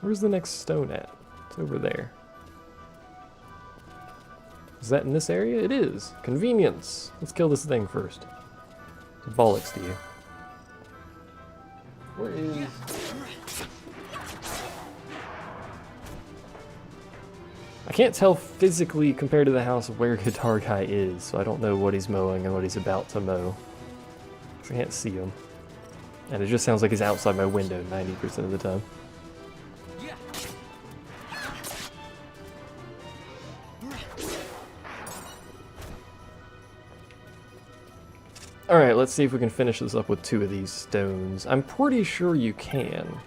Where's the next stone at? It's over there. Is that in this area? It is. Convenience. Let's kill this thing first. Bollocks to you. Where is... I can't tell physically compared to the house where Guitar Guy is, so I don't know what he's mowing and what he's about to mow. I can't see him. And it just sounds like he's outside my window 90% of the time. Alright, let's see if we can finish this up with 2 of these stones. I'm pretty sure you can.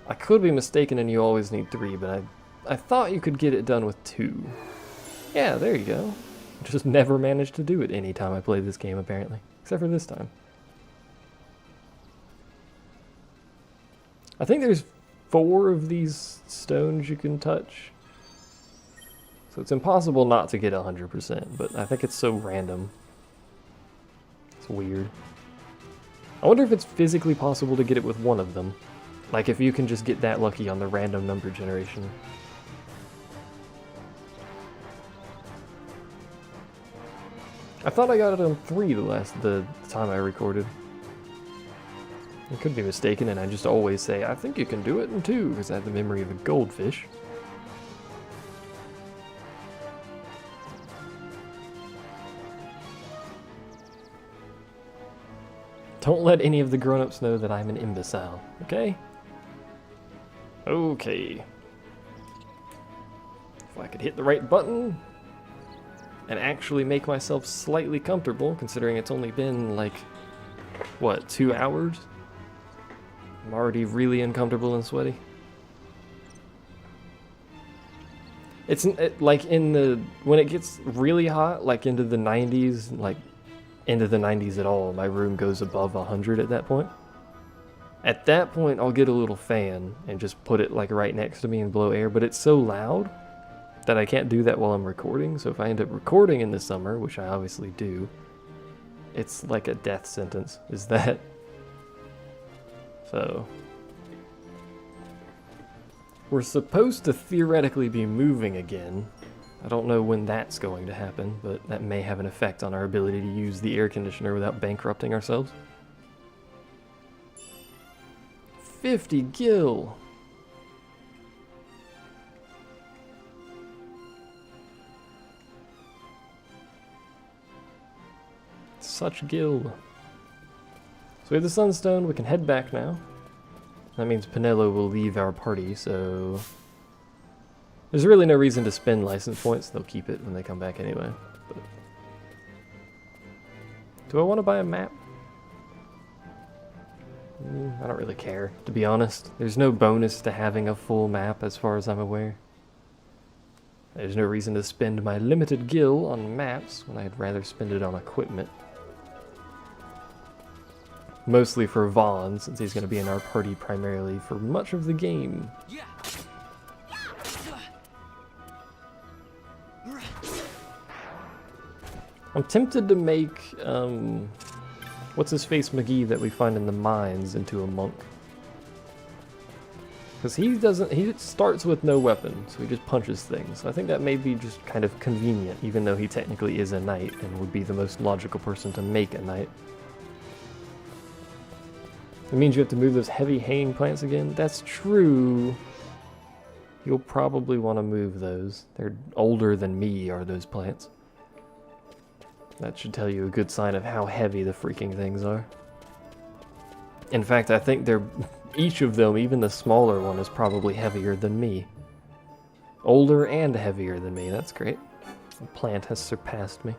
I could be mistaken and you always need 3, but I thought you could get it done with 2. Yeah, there you go. Just never managed to do it any time I played this game, apparently. Except for this time. I think there's 4 of these stones you can touch. So it's impossible not to get 100%, but I think it's so random. It's weird. I wonder if it's physically possible to get it with 1 of them. Like if you can just get that lucky on the random number generation. I thought I got it on 3 the time I recorded. I could be mistaken, and I just always say, I think you can do it in 2, because I have the memory of a goldfish. Don't let any of the grown-ups know that I'm an imbecile, okay? Okay. If I could hit the right button and actually make myself slightly comfortable, considering it's only been like, what, 2 hours? I'm already really uncomfortable and sweaty. It's like when it gets really hot, like into the 90s, like into the 90s at all, my room goes above 100 at that point. At that point, I'll get a little fan and just put it like right next to me and blow air, but it's so loud that I can't do that while I'm recording, so if I end up recording in the summer, which I obviously do, it's like a death sentence, is that. So, we're supposed to theoretically be moving again. I don't know when that's going to happen, but that may have an effect on our ability to use the air conditioner without bankrupting ourselves. 50 gil! Such gil. So we have the sunstone, we can head back now. That means Penelo will leave our party, so there's really no reason to spend license points. They'll keep it when they come back anyway. But do I want to buy a map? I don't really care, to be honest. There's no bonus to having a full map as far as I'm aware. There's no reason to spend my limited gil on maps when I'd rather spend it on equipment. Mostly for Vaughn, since he's going to be in our party primarily for much of the game. I'm tempted to make, what's-his-face McGee that we find in the mines into a monk. Because he starts with no weapon, so he just punches things. I think that may be just kind of convenient, even though he technically is a knight and would be the most logical person to make a knight. It means you have to move those heavy hanging plants again. That's true. You'll probably want to move those. They're older than me, are those plants. That should tell you a good sign of how heavy the freaking things are. In fact, I think they're each of them, even the smaller one, is probably heavier than me. Older and heavier than me. That's great. The plant has surpassed me.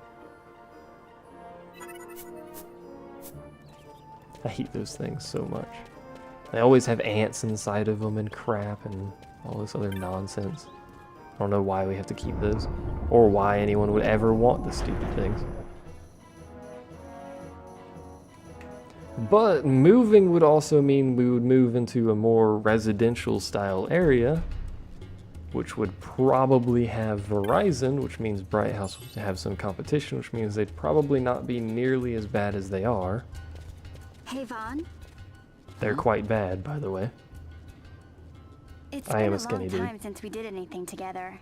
I hate those things so much. They always have ants inside of them and crap and all this other nonsense. I don't know why we have to keep those, or why anyone would ever want the stupid things. But moving would also mean we would move into a more residential style area, which would probably have Verizon, which means Bright House would have some competition, which means they'd probably not be nearly as bad as they are. Hey, Vaughn. They're quite bad, by the way. It's I am been a a skinny long dude. time since we did anything together.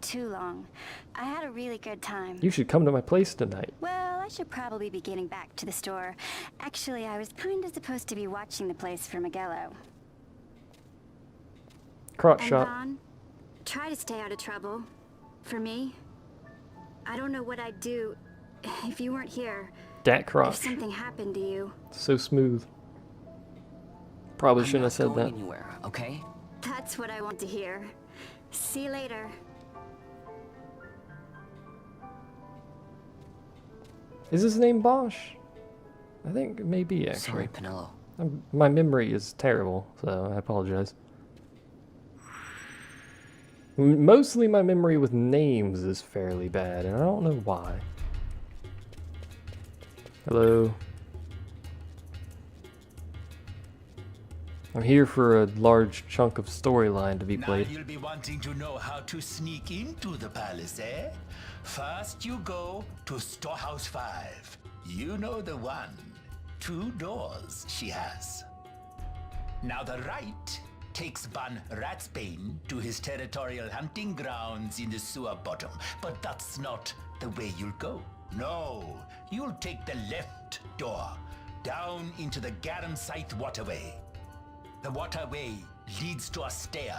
Too long. I had a really good time. You should come to my place tonight. Well, I should probably be getting back to the store. Actually, I was kind of supposed to be watching the place for Miguelo. Crotch And shot. Ron, try to stay out of trouble. For me, I don't know what I'd do if you weren't here. Dat If crotch. something happened to you. So smooth. Probably I'm shouldn't have not said going that. anywhere, okay? That's what I want to hear. See you later. Is his name Bosch? I think it may be, actually. Sorry, Penelo. My memory is terrible, so I apologize. Mostly my memory with names is fairly bad, and I don't know why. Hello. I'm here for a large chunk of storyline to be played. Now you'll be wanting to know how to sneak into the palace, eh? First you go to Storehouse 5. You know the one. 2 doors she has. Now the right takes Van Ratsbane to his territorial hunting grounds in the sewer bottom. But that's not the way you'll go. No, you'll take the left door, down into the GARAMSYTHE waterway. The waterway leads to a stair.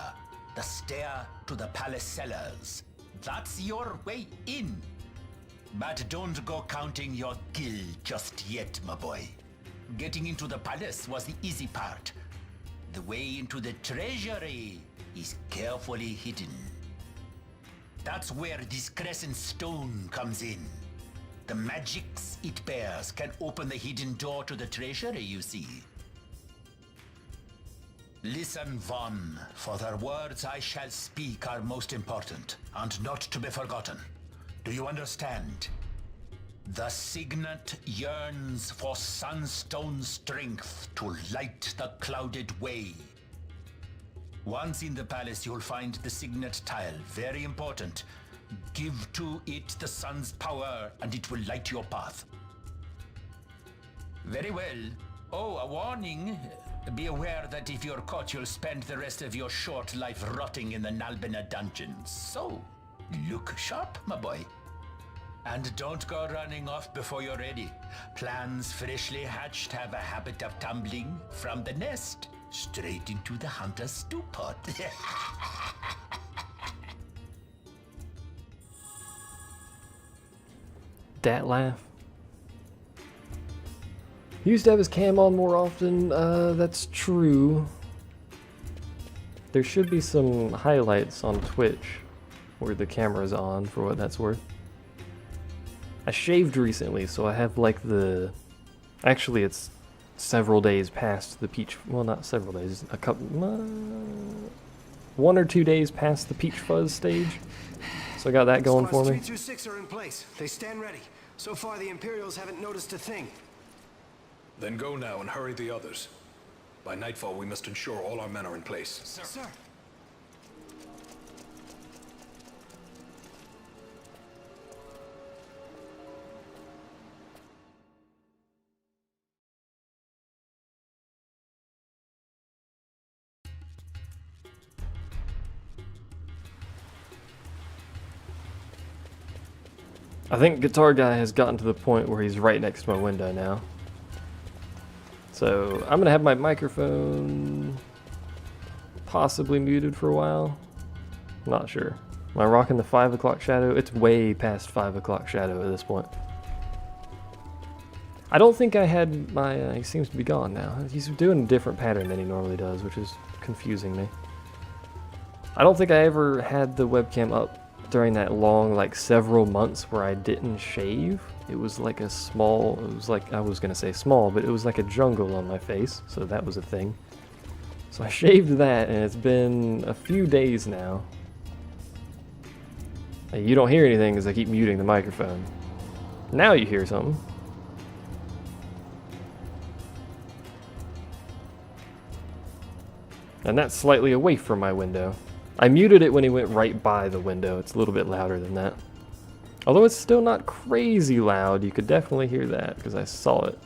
The stair to the palace cellars. That's your way in. But don't go counting your gil just yet, my boy. Getting into the palace was the easy part. The way into the treasury is carefully hidden. That's where this Crescent Stone comes in. The magics it bears can open the hidden door to the treasury, you see. Listen, Von, for the words I shall speak are most important, and not to be forgotten. Do you understand? The Signet yearns for sunstone strength to light the clouded way. Once in the palace, you'll find the Signet tile, very important. Give to it the sun's power, and it will light your path. Very well. Oh, a warning. Be aware that if you're caught, you'll spend the rest of your short life rotting in the Nalbina dungeons. So, look sharp, my boy. And don't go running off before you're ready. Plans freshly hatched have a habit of tumbling from the nest straight into the hunter's stew pot. Dat laugh. He used to have his cam on more often. That's true. There should be some highlights on Twitch where the camera's on, for what that's worth. I shaved recently, so I have like the... Actually, it's several days past the peach... Well, not several days. A couple... 1 or 2 days past the peach fuzz stage. So I got that going for me. 326 are in place. They stand ready. So far, the Imperials haven't noticed a thing. Then go now and hurry the others. By nightfall, we must ensure all our men are in place. Sir. I think Guitar Guy has gotten to the point where he's right next to my window now. So I'm gonna have my microphone possibly muted for a while. Not sure. Am I rocking the 5 o'clock shadow? It's way past 5 o'clock shadow at this point. I don't think I had my, he seems to be gone now. He's doing a different pattern than he normally does, which is confusing me. I don't think I ever had the webcam up during that long, like several months where I didn't shave. It was like a small, it was like, I was gonna say small, but it was like a jungle on my face, so that was a thing. So I shaved that, and it's been a few days now. Hey, you don't hear anything because I keep muting the microphone. Now you hear something. And that's slightly away from my window. I muted it when he went right by the window. It's a little bit louder than that. Although it's still not crazy loud, you could definitely hear that because I saw it.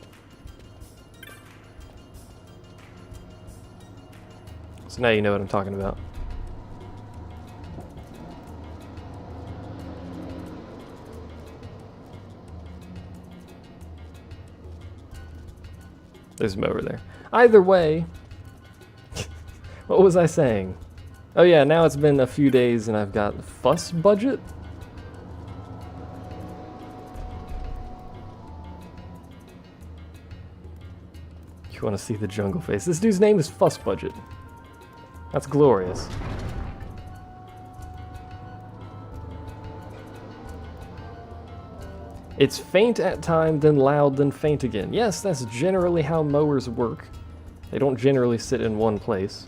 So now you know what I'm talking about. There's a mower there. Either way, what was I saying? Oh yeah, now it's been a few days and I've got fuss budget? You want to see the jungle face? This dude's name is Fuss Budget. That's glorious. It's faint at time, then loud, then faint again. Yes, that's generally how mowers work. They don't generally sit in one place.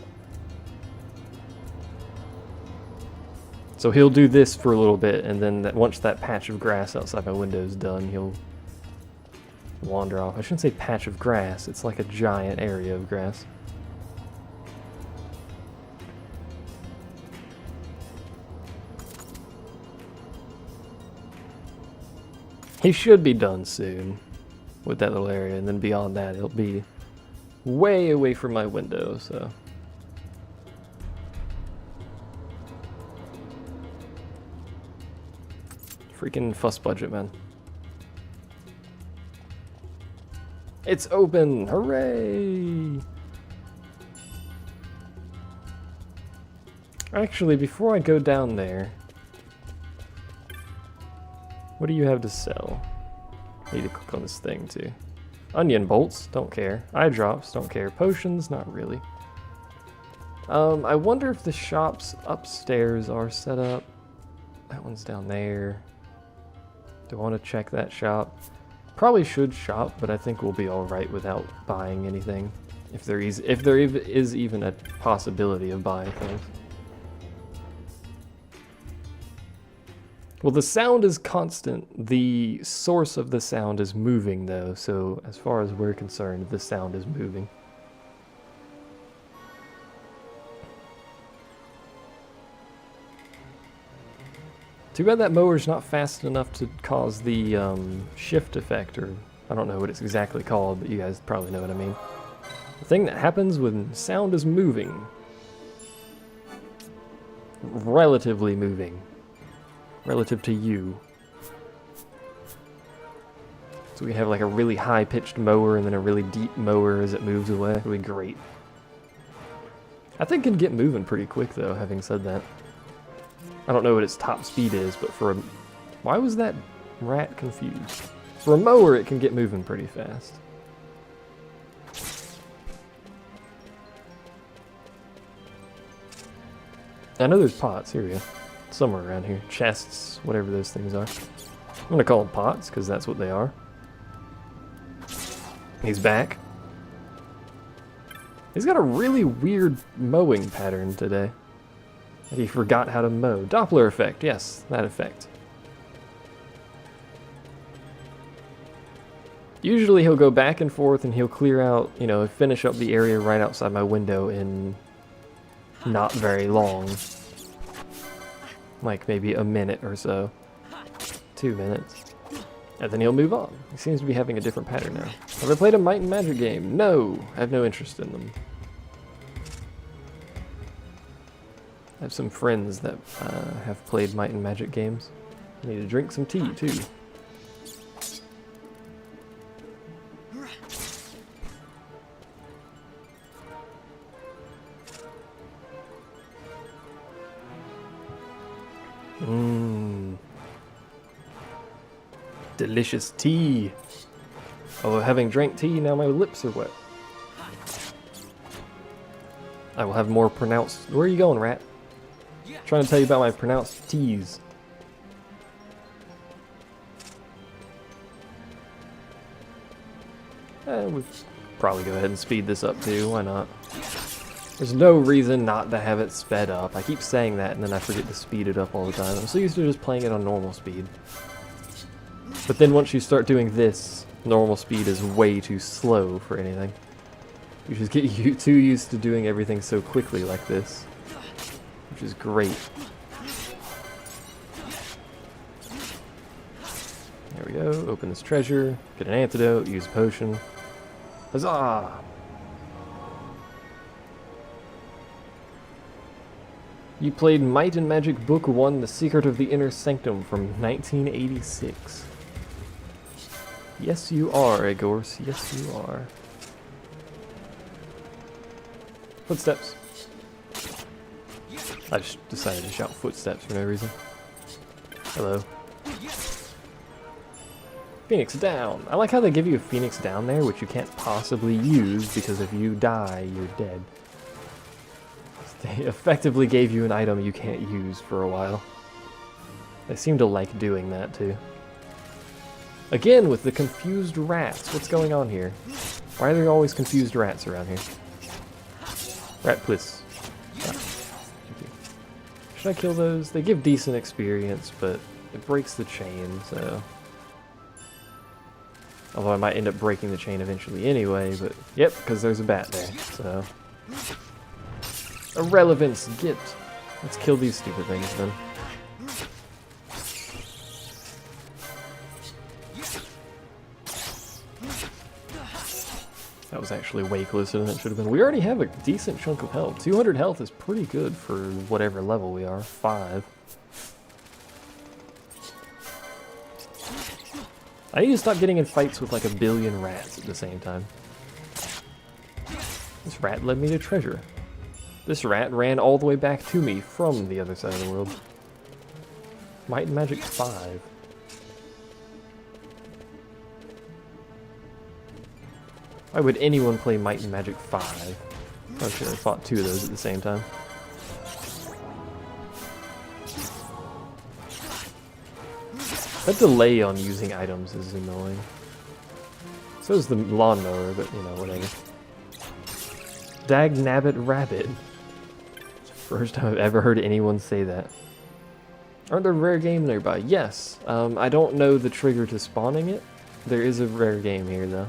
So he'll do this for a little bit, and then once that patch of grass outside my window is done, he'll wander off. I shouldn't say patch of grass, it's like a giant area of grass. He should be done soon with that little area, and then beyond that it'll be way away from my window, so. Freaking fuss budget, man. It's open! Hooray! Actually, before I go down there, what do you have to sell? I need to click on this thing too. Onion bolts, don't care. Eye drops, don't care. Potions, not really. I wonder if the shops upstairs are set up. That one's down there. Do I want to check that shop? Probably should shop, but I think we'll be alright without buying anything. If there is even a possibility of buying things. Well, the sound is constant. The source of the sound is moving, though, so as far as we're concerned, the sound is moving. Too bad that mower's not fast enough to cause the shift effect, or I don't know what it's exactly called, but you guys probably know what I mean. The thing that happens when sound is moving. Relatively moving. Relative to you. So we have like a really high-pitched mower and then a really deep mower as it moves away. It'll be great. I think it can get moving pretty quick though, having said that. I don't know what its top speed is, but for a... Why was that rat confused? For a mower, it can get moving pretty fast. I know there's pots. Here we go. Somewhere around here. Chests, whatever those things are. I'm gonna call them pots, because that's what they are. He's back. He's got a really weird mowing pattern today. He forgot how to mow. Doppler effect, yes, that effect. Usually he'll go back and forth and he'll clear out, you know, finish up the area right outside my window in not very long. Like maybe a minute or so. 2 minutes. And then he'll move on. He seems to be having a different pattern now. Have I played a Might and Magic game? No, I have no interest in them. I have some friends that have played Might and Magic games. I need to drink some tea, too. Mmm. Delicious tea. Although having drank tea, now my lips are wet. I will have more pronounced... Where are you going, rat? Trying to tell you about my pronounced T's. We'll probably go ahead and speed this up too, why not? There's no reason not to have it sped up. I keep saying that and then I forget to speed it up all the time. I'm so used to just playing it on normal speed. But then once you start doing this, normal speed is way too slow for anything. You just get too used to doing everything so quickly like this. Which is great. There we go, open this treasure, get an antidote, use a potion. Huzzah! You played Might and Magic Book 1, The Secret of the Inner Sanctum from 1986. Yes, you are, Egors. Yes, you are. Footsteps. I just decided to shout footsteps for no reason. Hello. Phoenix down. I like how they give you a Phoenix down there, which you can't possibly use because if you die, you're dead. They effectively gave you an item you can't use for a while. They seem to like doing that too. Again, with the confused rats. What's going on here? Why are there always confused rats around here? Rat, please. Ah, thank you. Should I kill those? They give decent experience, but it breaks the chain, so... Although I might end up breaking the chain eventually anyway, but... Yep, because there's a bat there, so... Irrelevance, get! Let's kill these stupid things then. That was actually way closer than it should have been. We already have a decent chunk of health. 200 health is pretty good for whatever level we are. 5. I need to stop getting in fights with like a billion rats at the same time. This rat led me to treasure. This rat ran all the way back to me from the other side of the world. Might and Magic 5. Why would anyone play Might and Magic 5? I should have fought 2 of those at the same time. That delay on using items is annoying. So is the lawnmower, but you know, whatever. Dag nabbit rabbit. It's the first time I've ever heard anyone say that. Aren't there rare game nearby? Yes. I don't know the trigger to spawning it. There is a rare game here though.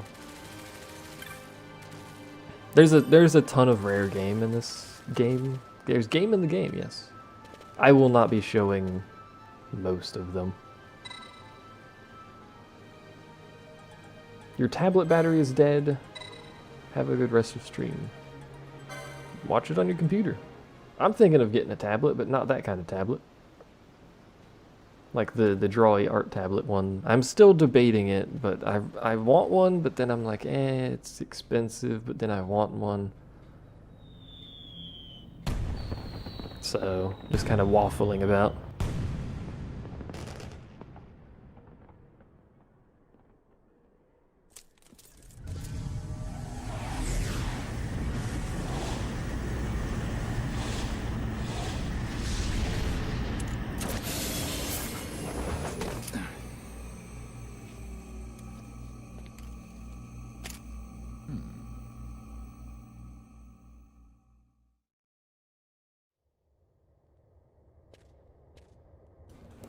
There's a ton of rare game in this game. There's game in the game, yes. I will not be showing most of them. Your tablet battery is dead. Have a good rest of stream. Watch it on your computer. I'm thinking of getting a tablet, but not that kind of tablet. Like the Drawy art tablet one. I'm still debating it, but I want one, but then I'm like, it's expensive, but then I want one. So, just kind of waffling about.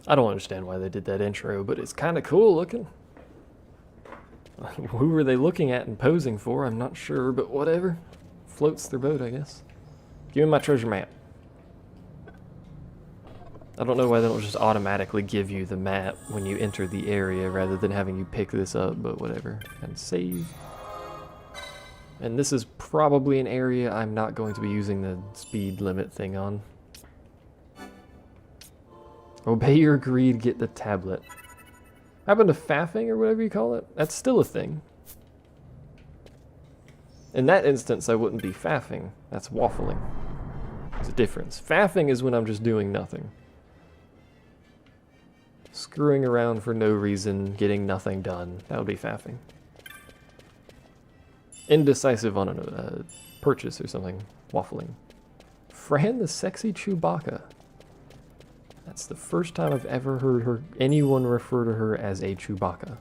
I don't understand why they did that intro, but it's kind of cool looking. Who were they looking at and posing for? I'm not sure, but whatever. Floats their boat, I guess. Give me my treasure map. I don't know why they don't just automatically give you the map when you enter the area rather than having you pick this up, but whatever. And save. And this is probably an area I'm not going to be using the speed limit thing on. Obey your greed, get the tablet. Happened to faffing or whatever you call it? That's still a thing. In that instance, I wouldn't be faffing. That's waffling. There's a difference. Faffing is when I'm just doing nothing. Screwing around for no reason, getting nothing done. That would be faffing. Indecisive on a purchase or something. Waffling. Fran the sexy Chewbacca. That's the first time I've ever heard anyone refer to her as a Chewbacca.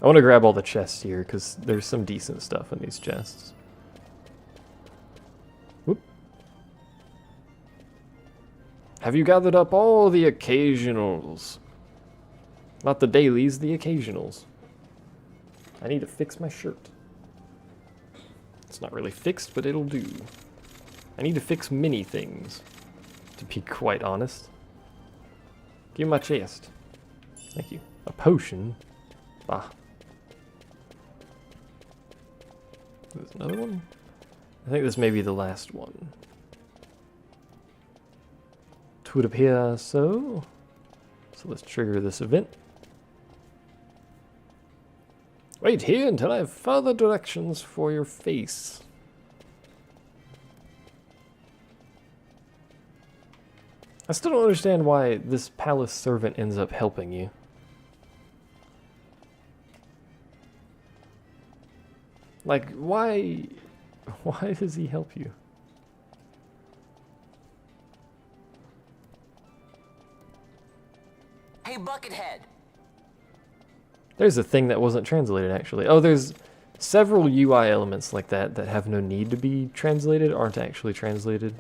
I want to grab all the chests here because there's some decent stuff in these chests. Whoop. Have you gathered up all the occasionals? Not the dailies, the occasionals. I need to fix my shirt. It's not really fixed, but it'll do. I need to fix many things, to be quite honest. Give me my chest. Thank you. A potion? Bah. There's another one? I think this may be the last one. It would appear so. So let's trigger this event. Wait here until I have further directions for your face. I still don't understand why this palace servant ends up helping you. Like, why does he help you? Hey, Buckethead! There's a thing that wasn't translated, actually. Oh, there's several UI elements like that that have no need to be translated, aren't actually translated.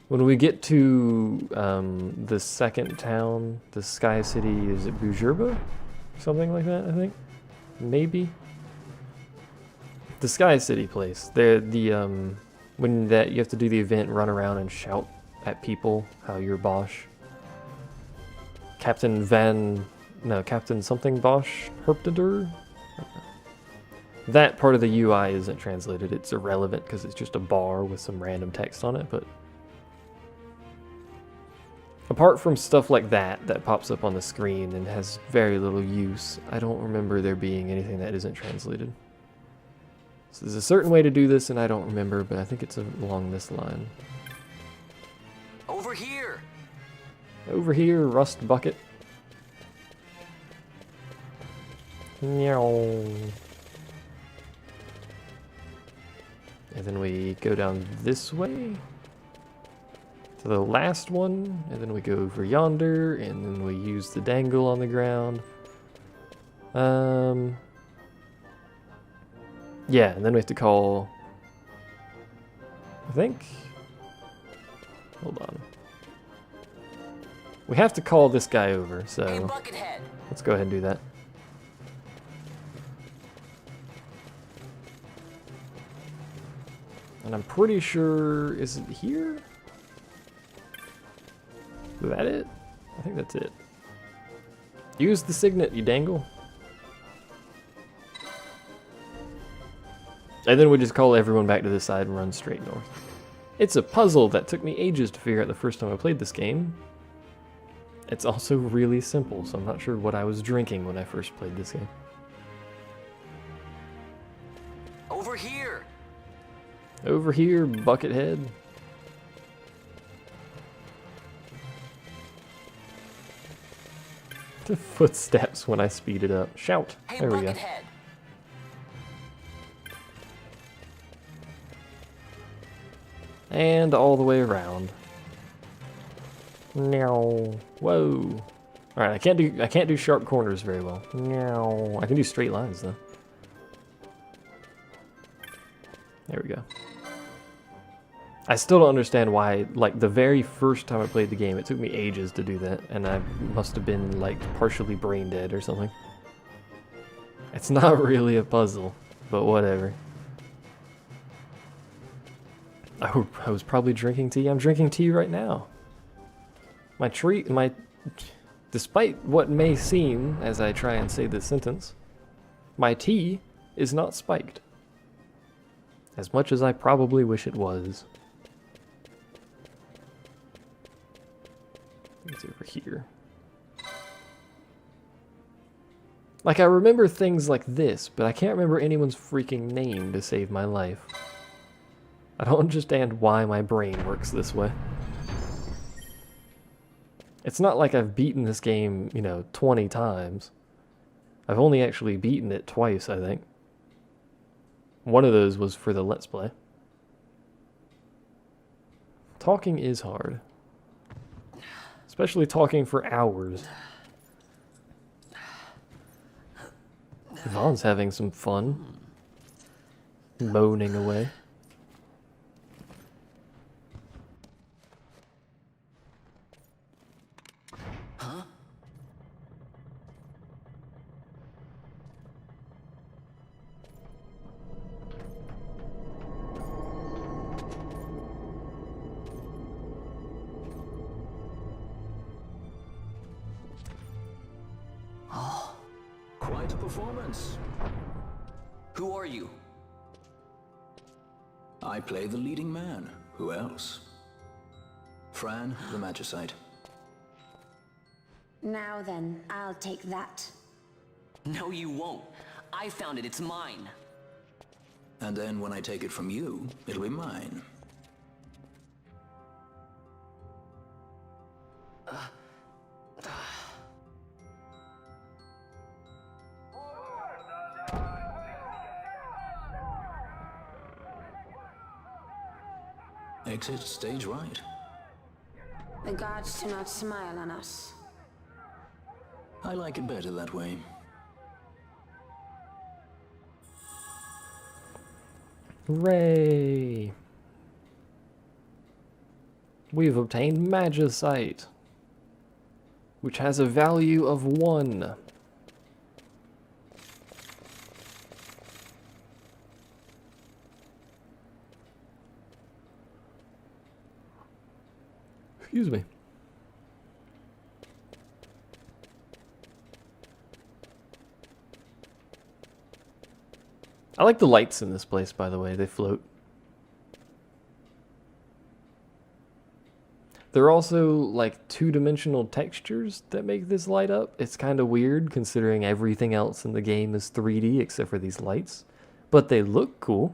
When we get to the second town, the Sky City, is it Bujurba? Something like that, I think? Maybe? The Sky City place. When that you have to do the event, run around and shout at people how you're Bosch. Captain something Bosch Herptadur? That part of the UI isn't translated. It's irrelevant because it's just a bar with some random text on it, but apart from stuff like that that pops up on the screen and has very little use, I don't remember there being anything that isn't translated. So there's a certain way to do this, and I don't remember, but I think it's along this line. Over here! Over here, Rust Bucket. Meow. And then we go down this way to the last one, and then we go over yonder, and then we use the dangle on the ground. Yeah, and then we have to call, I think, hold on. We have to call this guy over, so Hey, Buckethead! Let's go ahead and do that. And I'm pretty sure, is it here? Is that it? I think that's it. Use the signet, you dangle. And then we just call everyone back to this side and run straight north. It's a puzzle that took me ages to figure out the first time I played this game. It's also really simple, so I'm not sure what I was drinking when I first played this game. Over here! Over here, Buckethead. The footsteps when I speed it up. Shout. Hey, There we go. Buckethead! And all the way around. No. Whoa. Alright, I can't do sharp corners very well. No. I can do straight lines though. There we go. I still don't understand why, like, the very first time I played the game, it took me ages to do that, and I must have been, like, partially brain dead or something. It's not really a puzzle, but whatever. Oh, I was probably drinking tea. I'm drinking tea right now. Despite what may seem as I try and say this sentence, my tea is not spiked. As much as I probably wish it was. It's over here. Like, I remember things like this, but I can't remember anyone's freaking name to save my life. I don't understand why my brain works this way. It's not like I've beaten this game, 20 times. I've only actually beaten it twice, I think. One of those was for the Let's Play. Talking is hard. Especially talking for hours. Yvonne's having some fun. Moaning away. Quite a performance. Who are you? I play the leading man. Who else? Fran, the Magicite. Now then, I'll take that. No, you won't. I found it. It's mine. And then when I take it from you, it'll be mine. Exit stage right. The gods do not smile on us. I like it better that way. Hooray! We've obtained Magicite, which has a value of 1. Excuse me. I like the lights in this place, by the way. They float. There are also like 2-dimensional textures that make this light up. It's kind of weird considering everything else in the game is 3D except for these lights. But they look cool.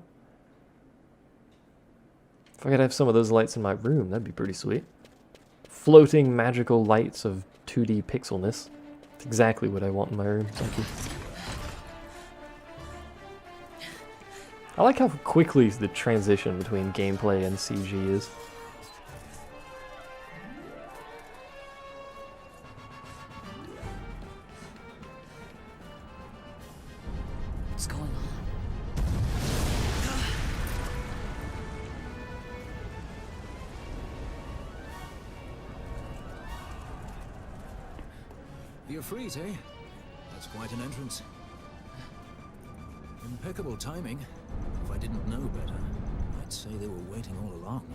If I could have some of those lights in my room, that'd be pretty sweet. Floating magical lights of 2D pixelness. It's exactly what I want in my room. Thank you. I like how quickly the transition between gameplay and CG is. What's going on? The Ifrit, eh? That's quite an entrance. Impeccable timing. If I didn't know better, I'd say they were waiting all along.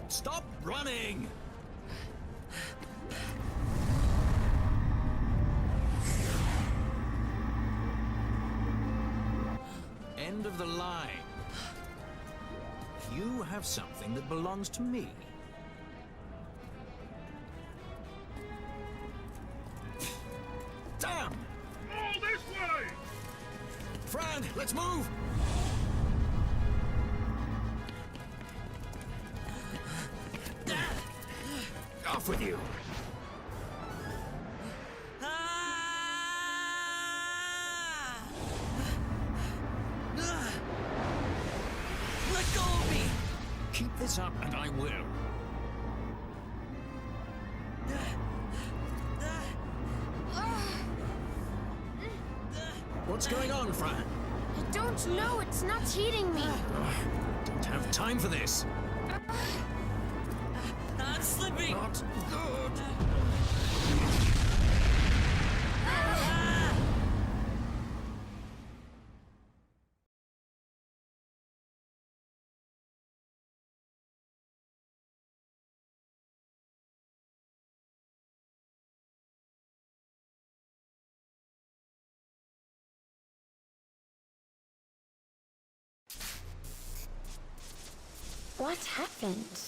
Stop running! End of the line. You have something that belongs to me. Damn! All this way! Fran, let's move! Off with you! Let go of me! Keep this up and I will. What's going on, Fran? I don't know, it's not heating me. Don't have time for this. I'm slipping! Not good. What happened?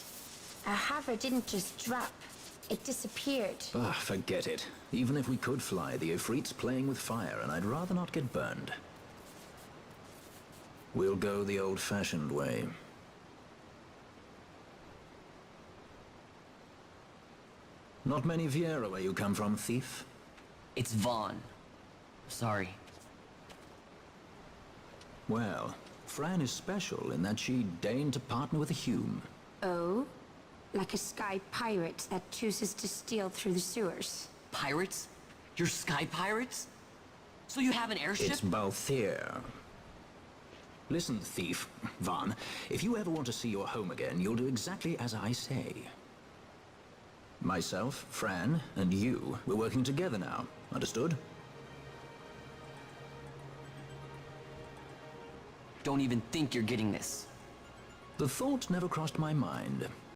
Our hover didn't just drop. It disappeared. Ah, forget it. Even if we could fly, the Ifrit's playing with fire, and I'd rather not get burned. We'll go the old-fashioned way. Not many Viera where you come from, thief? It's Vaughn. Sorry. Well, Fran is special in that she deigned to partner with a Hume. Oh? Like a sky pirate that chooses to steal through the sewers. Pirates? You're sky pirates? So you have an airship? It's Balthier. Listen, thief, Vaughn, if you ever want to see your home again, you'll do exactly as I say. Myself, Fran, and you, we're working together now. Understood? Don't even think you're getting this. The thought never crossed my mind.